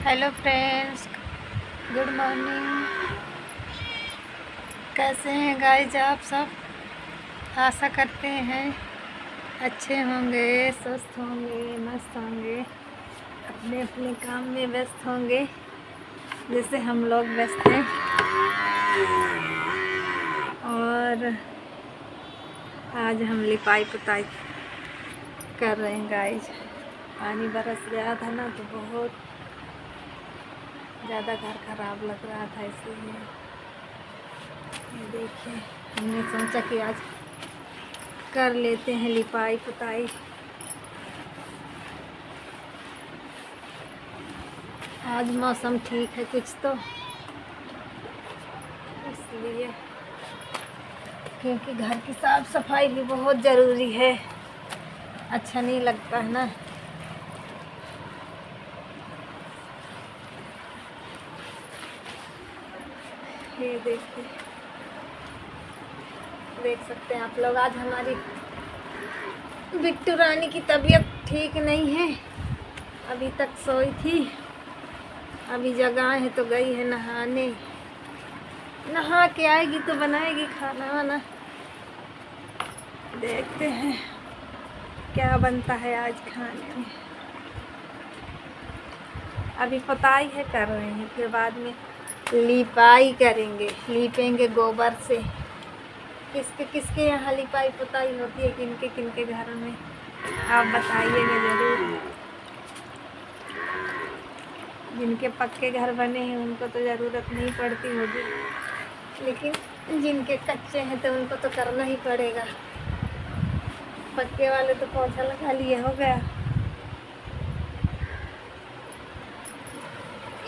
Hello friends, good morning. कैसे हैं guys आप सब? आशा करते हैं अच्छे होंगे, स्वस्थ होंगे, मस्त होंगे, अपने अपने काम में व्यस्त होंगे जैसे हम लोग व्यस्त हैं। और आज हम लिपाई पुताई कर रहे हैं गाइज। पानी बरस गया था ना, तो बहुत ज़्यादा घर खराब लग रहा था, इसलिए ये देखिए हमने सोचा कि आज कर लेते हैं लिपाई पुताई। आज मौसम ठीक है कुछ तो, इसलिए क्योंकि घर की साफ सफाई भी बहुत ज़रूरी है, अच्छा नहीं लगता है ना। ये देखिए, देख सकते हैं आप लोग, आज हमारी बिट्टू रानी की तबीयत ठीक नहीं है, अभी तक सोई थी, अभी जगाए है तो गई है नहाने। नहा के आएगी तो बनाएगी खाना वाना, देखते हैं क्या बनता है आज खाने में। अभी पुताई है कर रहे हैं, फिर बाद में लिपाई करेंगे, लीपेंगे गोबर से। किसके किसके यहाँ लिपाई पुताई होती है, किनके किनके घर में, आप बताइएगा ज़रूर। जिनके पक्के घर बने हैं उनको तो ज़रूरत नहीं पड़ती होगी, लेकिन जिनके कच्चे हैं तो उनको तो करना ही पड़ेगा। पक्के वाले तो पोछा लगा लिए, हो गया।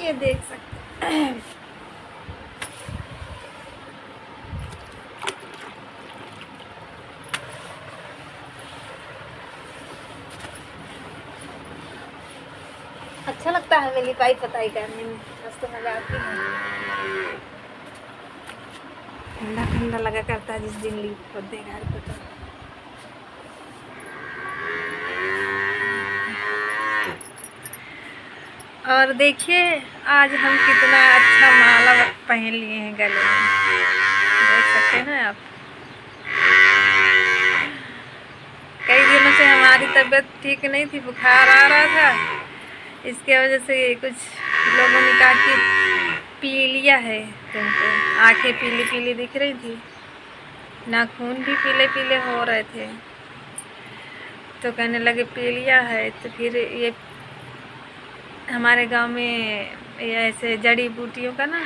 ये देख सकते हैं। अच्छा लगता है हमें लिपाई पताई करने में, मस्त मजा आती है। ठंडा ठंडा लगा करता है जिस दिन लीप होते घर पे तो। और देखिए आज हम कितना अच्छा माला पहन लिए हैं गले में, देख सकते हैं आप। कई दिनों से हमारी तबीयत ठीक नहीं थी, बुखार आ रहा था, इसके वजह से कुछ लोगों ने कहा कि पीलिया है तुमको, आंखें पीली पीली दिख रही थी, नाखून भी पीले पीले हो रहे थे, तो कहने लगे पीलिया है। तो फिर ये हमारे गांव में ये ऐसे जड़ी बूटियों का ना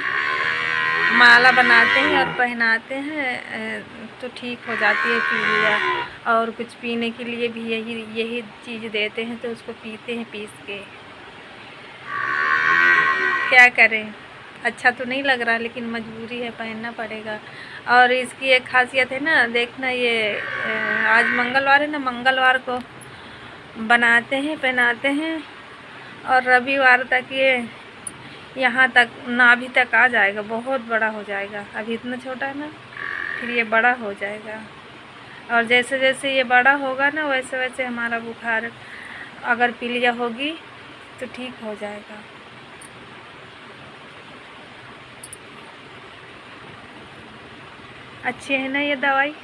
माला बनाते हैं और पहनाते हैं, तो ठीक हो जाती है पीलिया। और कुछ पीने के लिए भी यही चीज़ देते हैं, तो उसको पीते हैं पीस के। क्या करें, अच्छा तो नहीं लग रहा, लेकिन मजबूरी है, पहनना पड़ेगा। और इसकी एक खासियत है ना, देखना ये आज मंगलवार है ना, मंगलवार को बनाते हैं, पहनाते हैं, और रविवार तक ये यहाँ तक नाभि तक आ जाएगा, बहुत बड़ा हो जाएगा। अभी इतना छोटा है ना, फिर ये बड़ा हो जाएगा। और जैसे जैसे ये बड़ा होगा ना, वैसे वैसे हमारा बुखार, अगर पीलिया होगी तो ठीक हो जाएगा। अच्छी है ना ये दवाई।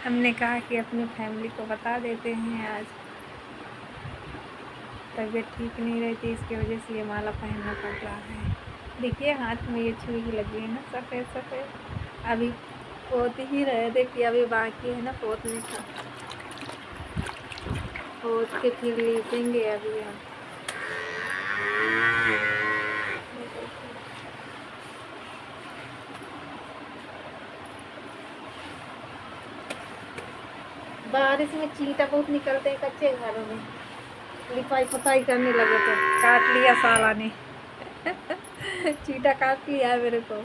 हमने कहा कि अपनी फैमिली को बता देते हैं, आज तबीयत ठीक नहीं रहती, इसकी वजह से ये माला पहनना पड़ रहा है। देखिए हाथ में ये छुई लगी है ना, सफ़ेद सफ़ेद। अभी पोत ही रहे थे कि अभी बाकी है ना पोतने का, पोत के फिर लीपेंगे अभी हम। बारिश में चींटा बहुत निकलते हैं कच्चे घरों में, लिपाई पुताई करने लगे तो काट लिया साला ने। चींटा काट लिया है मेरे को,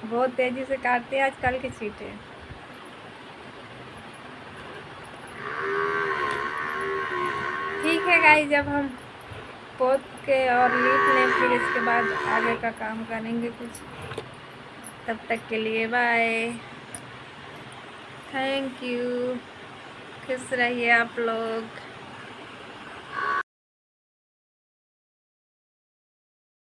बहुत तेजी से काटते हैं आजकल के चींटे। ठीक है गाइस, जब हम पोत के और लीप लें, फिर इसके बाद आगे का काम करेंगे कुछ। तब तक के लिए बाय, थैंक यू, खुश रहिए आप लोग।